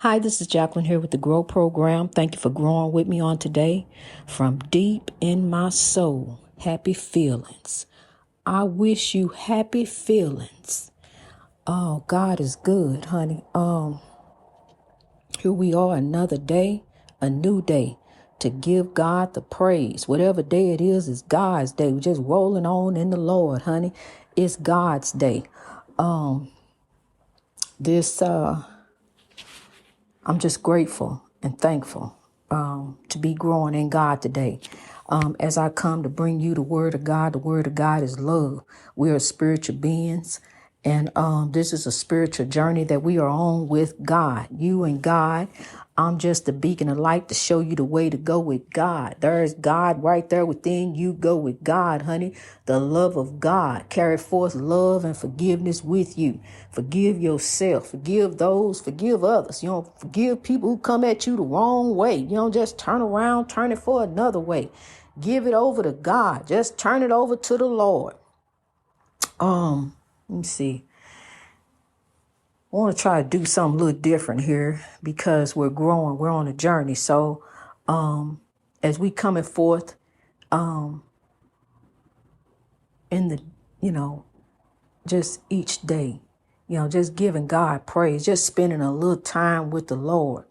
Hi, this is Jacqueline here with the Grow Program. Thank you for growing with me on today. From deep in my soul, happy feelings. I wish you happy feelings. Oh, God is good, honey. Here we are, another day, a new day to give God the praise. Whatever day it is God's day. We're just rolling on in the Lord, honey. It's God's day. This I'm just grateful and thankful to be growing in God today. As I come to bring you the word of God is love. We are spiritual beings. And this is a spiritual journey that we are on with God, you and God. I'm just a beacon of light to show you the way to go with God. There's God right there within you. Go with God, honey. The love of God. Carry forth love and forgiveness with you. Forgive yourself. Forgive those. Forgive others. Forgive people who come at you the wrong way. Just turn around, turn it for another way. Give it over to God. Just turn it over to the Lord. Let me see. I want to try to do something a little different here because we're growing. We're on a journey. So as we coming forth in the, just each day, just giving God praise, just spending a little time with the Lord.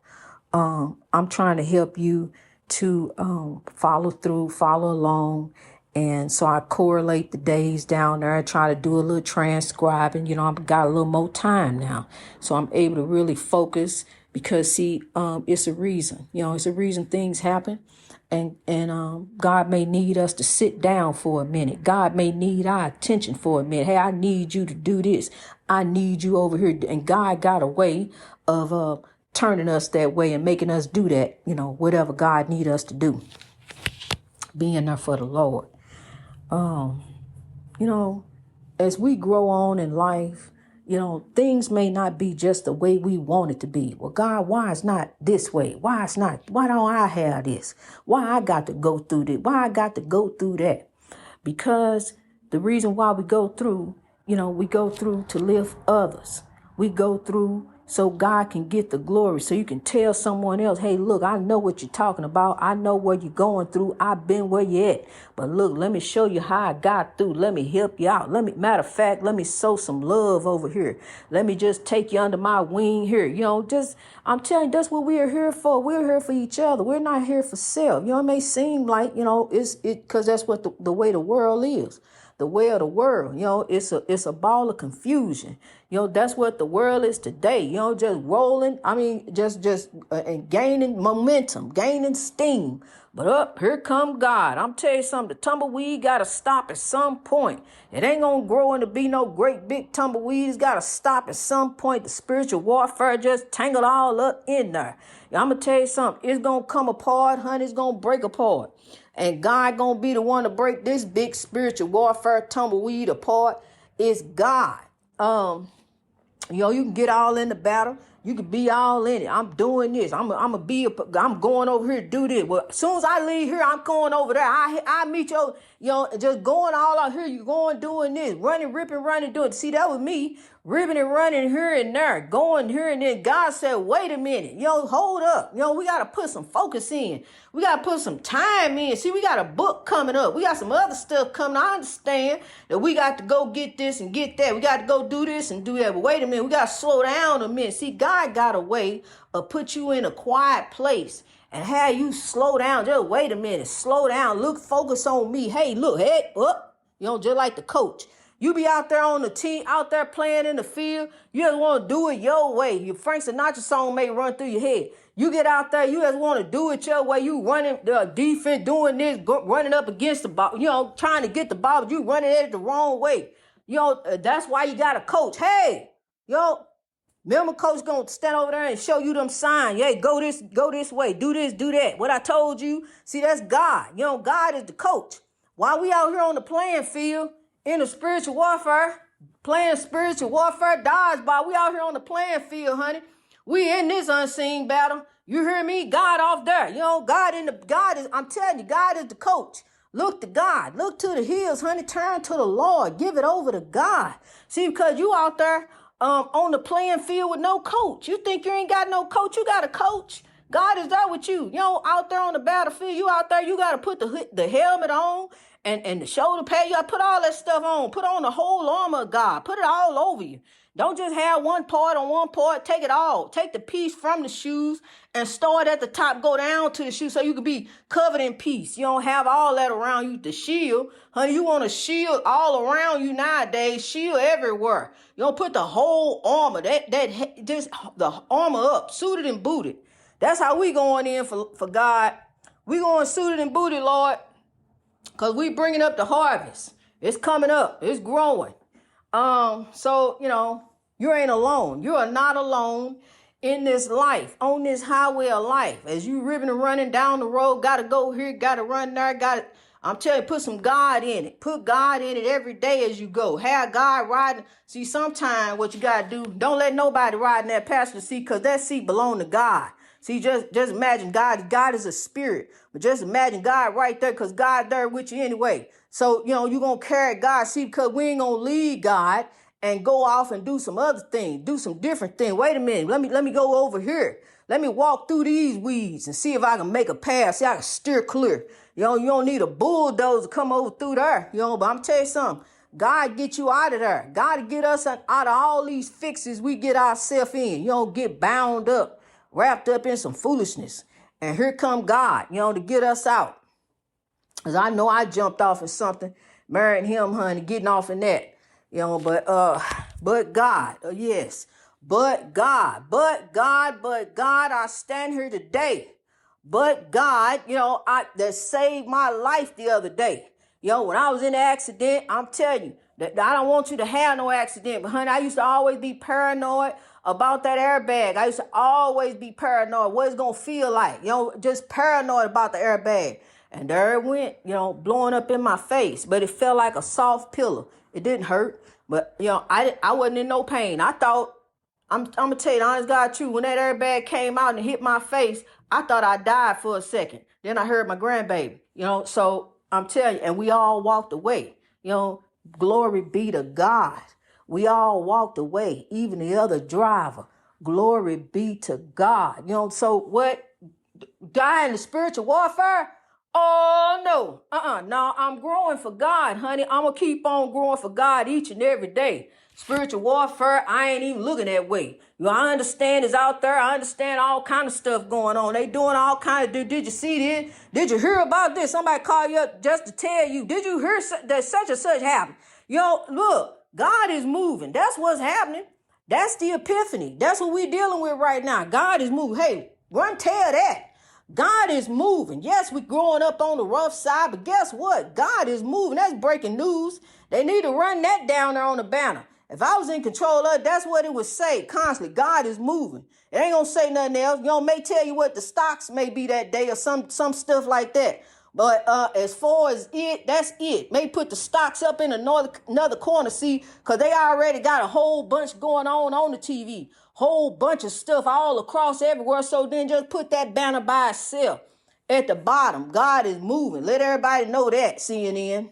I'm trying to help you to follow through, follow along. And so I correlate the days down there. I try to do a little transcribing. I've got a little more time now. So I'm able to really focus because, see, it's a reason. It's a reason things happen. And God may need us to sit down for a minute. God may need our attention for a minute. Hey, I need you to do this. I need you over here. And God got a way of turning us that way and making us do that, whatever God need us to do. Being there for the Lord. As we grow on in life, things may not be just the way we want it to be. Well, God, why it's not this way? Why don't I have this? Why I got to go through this? Why I got to go through that? Because the reason why we go through to lift others. We go through so God can get the glory. So you can tell someone else, hey, look, I know what you're talking about. I know what you're going through. I've been where you're at. But look, let me show you how I got through. Let me help you out. Matter of fact, let me sow some love over here. Let me just take you under my wing here. I'm telling you, that's what we are here for. We're here for each other. We're not here for self. It may seem like, it's because that's what the way the world is. The way of the world, it's a ball of confusion. That's what the world is today. Just rolling. And gaining momentum, gaining steam. But here come God. I'm telling you something. The tumbleweed got to stop at some point. It ain't going to grow into be no great big tumbleweed. It's got to stop at some point. The spiritual warfare just tangled all up in there. I'm going to tell you something. It's going to come apart, honey. It's going to break apart. And God gonna be the one to break this big spiritual warfare tumbleweed apart. It's God. You can get all in the battle. You can be all in it. I'm doing this. I'm going over here to do this. Well, as soon as I leave here, I'm going over there. I meet just going all out here. You going doing this, running, ripping, running, doing. See, that was me ripping and running here and there, going here and then. God said, wait a minute, hold up. We got to put some focus in. We got to put some time in. See, we got a book coming up. We got some other stuff coming. I understand that we got to go get this and get that. We got to go do this and do that. But wait a minute, we got to slow down a minute. See, God got a way of put you in a quiet place and have you slow down. Just wait a minute, slow down. Look, focus on me. Hey, look, head up. Just like the coach. You be out there on the team, out there playing in the field. You just want to do it your way. Your Frank Sinatra song may run through your head. You get out there, you just want to do it your way. You running the defense, doing this, running up against the ball, trying to get the ball, but you running it the wrong way. That's why you got a coach. Hey, remember coach going to stand over there and show you them signs. Hey, go this way, do this, do that. What I told you, see, that's God. God is the coach. While we out here on the playing field, in the spiritual warfare, playing spiritual warfare, dodgeball, we out here on the playing field, honey. We in this unseen battle. You hear me? God off there. I'm telling you, God is the coach. Look to God. Look to the hills, honey. Turn to the Lord. Give it over to God. See, because you out there on the playing field with no coach. You think you ain't got no coach? You got a coach. God is there with you. You know, out there on the battlefield, you out there, you got to put the helmet on and the shoulder pad. You got to put all that stuff on. Put on the whole armor of God. Put it all over you. Don't just have one part on one part. Take it all. Take the piece from the shoes and start at the top. Go down to the shoes so you can be covered in peace. You don't have all that around you. The shield. Honey, you want a shield all around you nowadays. Shield everywhere. You don't put the whole armor. Just the armor up. Suited and booted. That's how we going in for God. We going suited and booted, Lord. Because we bringing up the harvest. It's coming up. It's growing. So, you know, you ain't alone. You are not alone in this life, on this highway of life. As you ripping and running down the road, got to go here, got to run there, I'm telling you, put some God in it. Put God in it every day as you go. Have God riding. See, sometimes what you got to do, don't let nobody ride in that passenger seat because that seat belong to God. See, just imagine God is a spirit, but just imagine God right there because God there with you anyway. So, you know, you're going to carry God's seat because we ain't going to leave God and go off and do some other things, do some different things. Wait a minute. Let me go over here. Let me walk through these weeds and see if I can make a path. See, I can steer clear. You know, you don't need a bulldozer to come over through there. You know, but I'm telling you something. God get you out of there. God get us out of all these fixes we get ourselves in. You don't get bound up, wrapped up in some foolishness. And here come God, you know, to get us out. Because I know I jumped off in something, marrying him, honey, getting off in that. You know, but God, yes. But God, I stand here today. But God, you know, that saved my life the other day. You know, when I was in an accident, I'm telling you, that I don't want you to have no accident. But honey, I used to always be paranoid about that airbag. I used to always be paranoid what it's going to feel like. You know, just paranoid about the airbag. And there it went, you know, blowing up in my face. But it felt like a soft pillow. It didn't hurt. But, you know, I wasn't in no pain. I thought, I'm going to tell you the honest God truth. When that airbag came out and hit my face, I thought I died for a second. Then I heard my grandbaby, you know. So I'm telling you, and we all walked away. You know, glory be to God. We all walked away, even the other driver. Glory be to God. You know, so what? Die in the spiritual warfare? Oh, no. No, I'm growing for God, honey. I'm going to keep on growing for God each and every day. Spiritual warfare, I ain't even looking that way. You know, I understand it's out there. I understand all kind of stuff going on. They doing all kind of, did you see this? Did you hear about this? Somebody call you up just to tell you, did you hear that such and such happened? You know, look, God is moving. That's what's happening. That's the epiphany. That's what we're dealing with right now. God is moving. Hey, run tell that. God is moving. Yes, we're growing up on the rough side, but guess what? God is moving. That's breaking news. They need to run that down there on the banner. If I was in control of it, that's what it would say constantly. God is moving. It ain't going to say nothing else. You know, may tell you what the stocks may be that day or some stuff like that. But as far as it, that's it. May put the stocks up in another corner, see, because they already got a whole bunch going on the TV. Whole bunch of stuff all across everywhere. So then just put that banner by itself at the bottom. God is moving. Let everybody know that, CNN.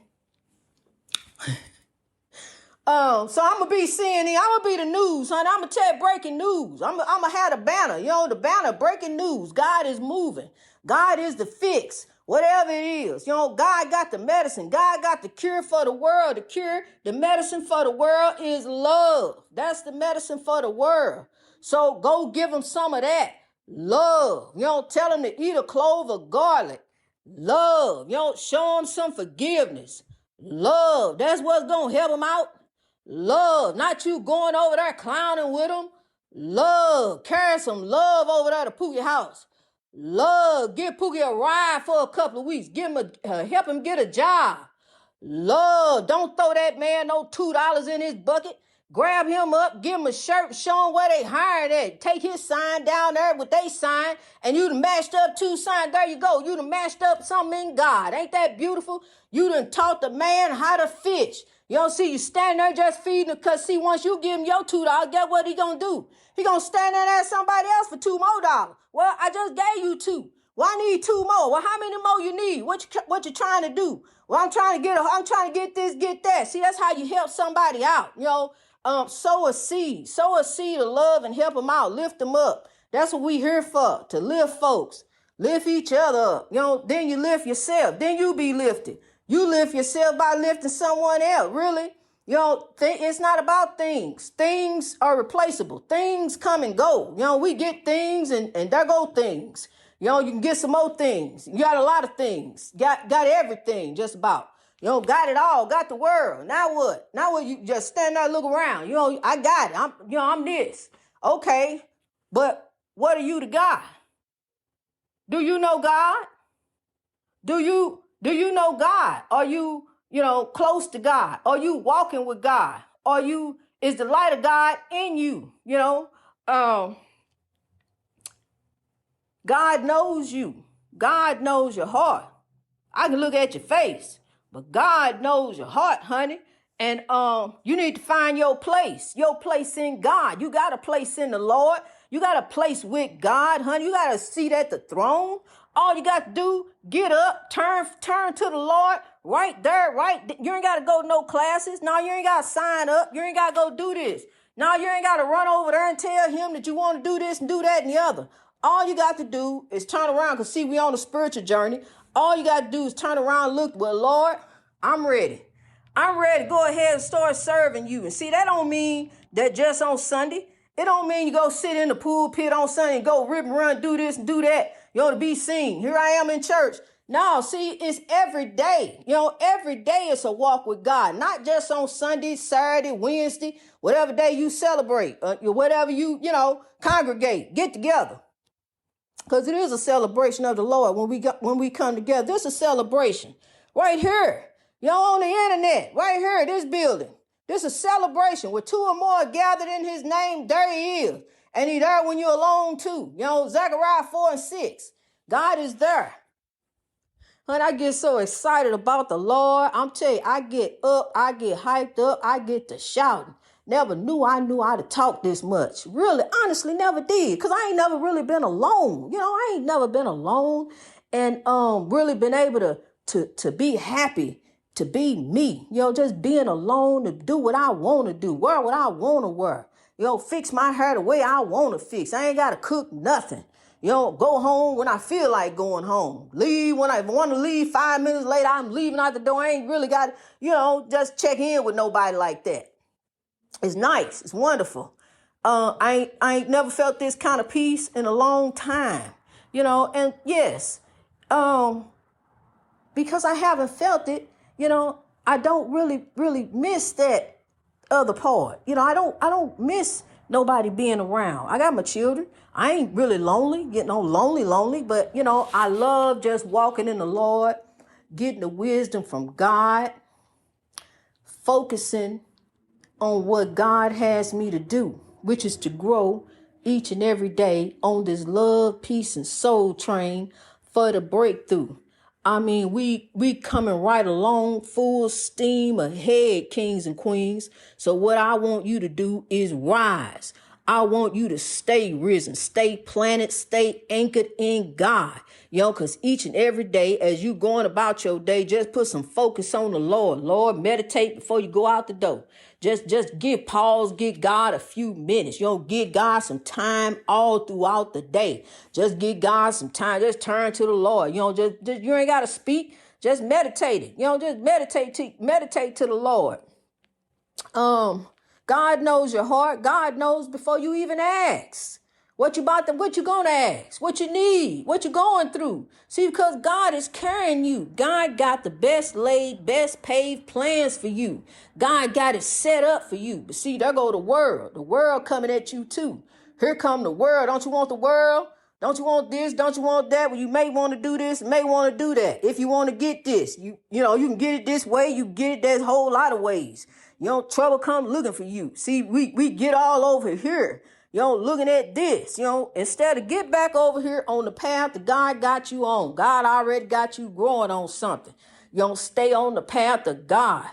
So I'm going to be CNN. I'm going to be the news, honey. I'm going to tell breaking news. I'm going to have the banner. You know, the banner, breaking news. God is moving. God is the fix. Whatever it is. You know, God got the medicine. God got the cure for the world. The cure, the medicine for the world is love. That's the medicine for the world. So go give them some of that. Love. You know, tell them to eat a clove of garlic. Love. You know, show them some forgiveness. Love. That's what's going to help them out. Love. Not you going over there clowning with them. Love. Carry some love over there to Pookie house. Love. Give Pookie a ride for a couple of weeks. Give him help him get a job. Love. Don't throw that man no $2 in his bucket. Grab him up, give him a shirt, show him where they hired at. Take his sign down there with they sign, and you done matched up two signs. There you go. You done matched up something in God. Ain't that beautiful? You done taught the man how to fish. You don't see you standing there just feeding him, because see, once you give him your $2, guess what he gonna do? He gonna stand there and ask somebody else for $2 more. Well, I just gave you 2. Well, I need 2 more. Well, how many more you need? What you trying to do? Well, I'm trying to get this, get that. See, that's how you help somebody out. You know, Sow a seed. Sow a seed of love and help them out. Lift them up. That's what we here for, to lift folks. Lift each other up. Then you lift yourself. Then you be lifted. You lift yourself by lifting someone else. Really? It's not about things. Things are replaceable. Things come and go. We get things and there go things. You can get some more things. You got a lot of things. Got everything just about. Got it all. Got the world. Now what? Now what? You just stand there and look around. I got it. I'm this. Okay. But what are you to God? Do you know God? Do you know God? Are you, close to God? Are you walking with God? Is the light of God in you? God knows you. God knows your heart. I can look at your face, but God knows your heart, honey. And you need to find your place in God. You got a place in the Lord. You got a place with God, honey. You got a seat at the throne. All you got to do, get up, turn to the Lord right there, You ain't got to go to no classes. No, you ain't got to sign up. You ain't got to go do this. No, you ain't got to run over there and tell him that you want to do this and do that and the other. All you got to do is turn around, because see, we on a spiritual journey. All you got to do is turn around and look, well, Lord, I'm ready. I'm ready to go ahead and start serving you. And see, that don't mean that just on Sunday. It don't mean you go sit in the pulpit on Sunday and go rip and run, do this and do that, to be seen. Here I am in church. No, see, it's every day. Every day it's a walk with God, not just on Sunday, Saturday, Wednesday, whatever day you celebrate, whatever you congregate, get together. Because it is a celebration of the Lord when we come together. This is a celebration right here. On the internet, right here, this building. This is a celebration where two or more are gathered in his name. There he is. And he's there when you're alone too. Zechariah 4:6. God is there. And I get so excited about the Lord. I'm telling you, I get up, I get hyped up, I get to shouting. Never knew I knew how to talk this much. Really, honestly, never did. Because I ain't never really been alone. I ain't never been alone and really been able to be happy, to be me. Just being alone, to do what I want to do, wear what I want to wear. Fix my hair the way I want to fix. I ain't got to cook nothing. Go home when I feel like going home. Leave when I want to leave. 5 minutes later, I'm leaving out the door. I ain't really got to, just check in with nobody like that. It's nice. It's wonderful. I ain't never felt this kind of peace in a long time, and yes, because I haven't felt it, I don't really miss that other part. I don't miss nobody being around. I got my children. I ain't really lonely, getting on lonely, but I love just walking in the Lord, getting the wisdom from God, focusing on what God has me to do, which is to grow each and every day on this love, peace, and soul train for the breakthrough. I mean, we coming right along, full steam ahead, kings and queens. So what I want you to do is rise. I want you to stay risen, stay planted, stay anchored in God. Because each and every day as you going about your day, just put some focus on the Lord. Lord, meditate before you go out the door. Just give God a few minutes. Give God some time all throughout the day. Just give God some time. Just turn to the Lord. You ain't got to speak. Just meditate it. Just meditate to the Lord. God knows your heart. God knows before you even ask. What you gonna ask? What you need? What you going through? See, because God is carrying you. God got the best laid, best paved plans for you. God got it set up for you. But see, there go the world. The world coming at you too. Here come the world. Don't you want the world? Don't you want this? Don't you want that? Well, you may want to do this, may want to do that. If you want to get this, you can get it this way. You get it there's a whole lot of ways. Trouble come looking for you. See, we get all over here. Looking at this, instead of get back over here on the path that God got you on. God already got you growing on something. Stay on the path of God.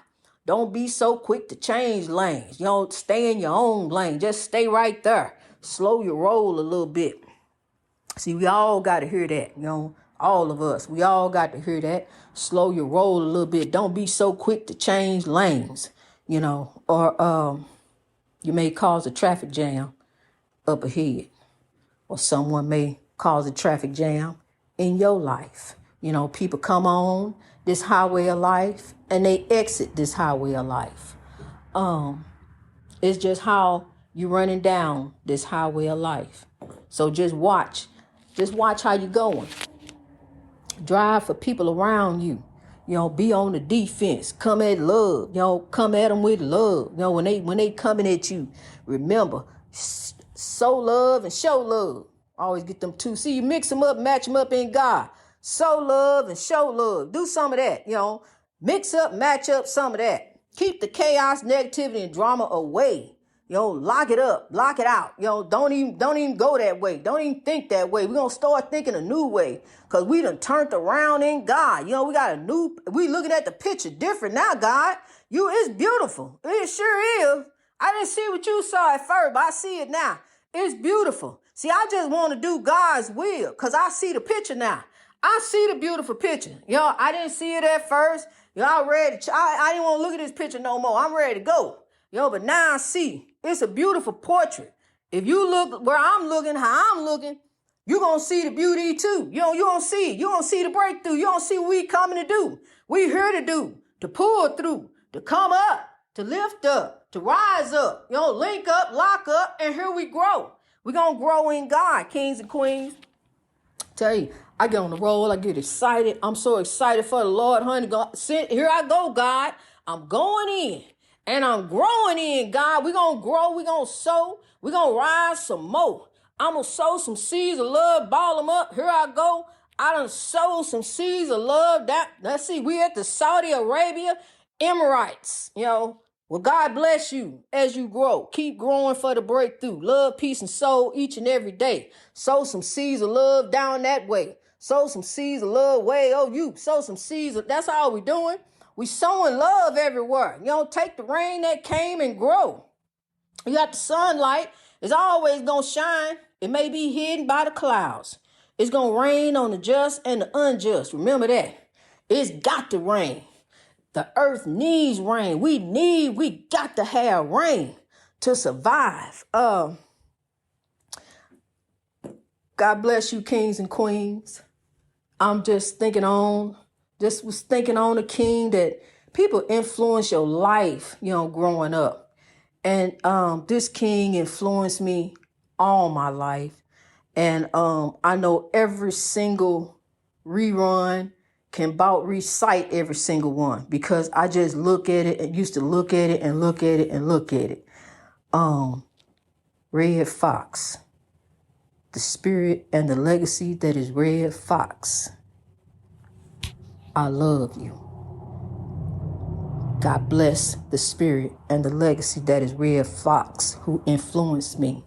Don't be so quick to change lanes. Stay in your own lane. Just stay right there. Slow your roll a little bit. See, we all got to hear that, all of us. We all got to hear that. Slow your roll a little bit. Don't be so quick to change lanes, or You may cause a traffic jam up ahead, or someone may cause a traffic jam in your life. People come on this highway of life and they exit this highway of life. It's just how you're running down this highway of life. So just watch how you're going. Drive for people around you. Be on the defense. Come at love. Come at them with love. When they coming at you, remember, sow love and show love. Always get them two. See, you mix them up, match them up in God. Sow love and show love. Do some of that. Mix up, match up some of that. Keep the chaos, negativity, and drama away. Lock it up, lock it out. Don't even go that way. Don't even think that way. We're going to start thinking a new way because we done turned around in God. We looking at the picture different now, God. It's beautiful. It sure is. I didn't see what you saw at first, but I see it now. It's beautiful. See, I just want to do God's will because I see the picture now. I see the beautiful picture. I didn't see it at first. I'm ready. I didn't want to look at this picture no more. I'm ready to go. But now I see. It's a beautiful portrait. If you look where I'm looking, how I'm looking, you're going to see the beauty too. You don't see it. You don't see the breakthrough. You don't see what we coming to do. We here to do, to pull through, to come up, to lift up, to rise up, link up, lock up, and here we grow. We're going to grow in God, kings and queens. Tell you, I get on the roll. I get excited. I'm so excited for the Lord, honey. Here I go, God. I'm going in. And I'm growing in, God. We're going to grow. We're going to sow. We're going to rise some more. I'm going to sow some seeds of love, ball them up. Here I go. I done sowed some seeds of love. Let's see, we at the Saudi Arabia Emirates. Well, God bless you as you grow. Keep growing for the breakthrough. Love, peace, and soul each and every day. Sow some seeds of love down that way. Sow some seeds of love way. You sow some seeds. That's all we're doing. We sowing love everywhere. Take the rain that came and grow. You got the sunlight. It's always going to shine. It may be hidden by the clouds. It's going to rain on the just and the unjust. Remember that. It's got to rain. The earth needs rain. We got to have rain to survive. God bless you, kings and queens. I'm just was thinking on a king that people influence your life, growing up. And this king influenced me all my life. And I know every single rerun can about recite every single one because I just look at it and used to look at it and look at it and look at it. Red Fox, the spirit and the legacy that is Red Fox. I love you. God bless the spirit and the legacy that is Red Fox, who influenced me,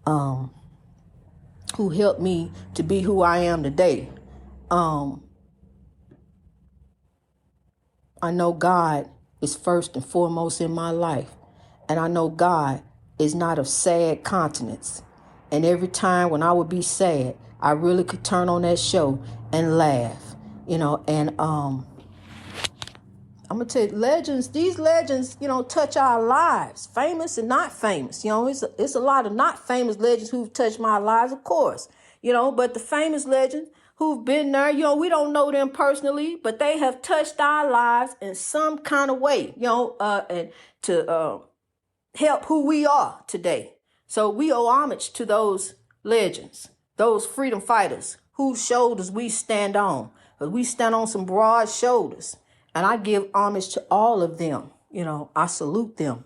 who helped me to be who I am today. I know God is first and foremost in my life. And I know God is not of sad countenance. And every time when I would be sad, I really could turn on that show and laugh. And I'm going to tell you, these legends, touch our lives, famous and not famous. It's a lot of not famous legends who've touched my lives, of course, but the famous legends who've been there, we don't know them personally, but they have touched our lives in some kind of way, and to help who we are today. So we owe homage to those legends, those freedom fighters whose shoulders we stand on. But we stand on some broad shoulders. And I give homage to all of them. I salute them.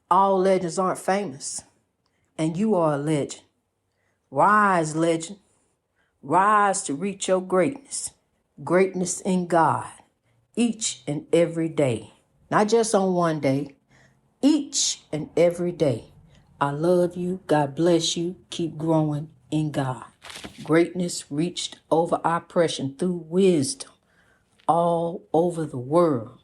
All legends aren't famous. And you are a legend. Rise, legend. Rise to reach your greatness. Greatness in God. Each and every day. Not just on one day. Each and every day. I love you. God bless you. Keep growing in God. Greatness reached over oppression through wisdom all over the world.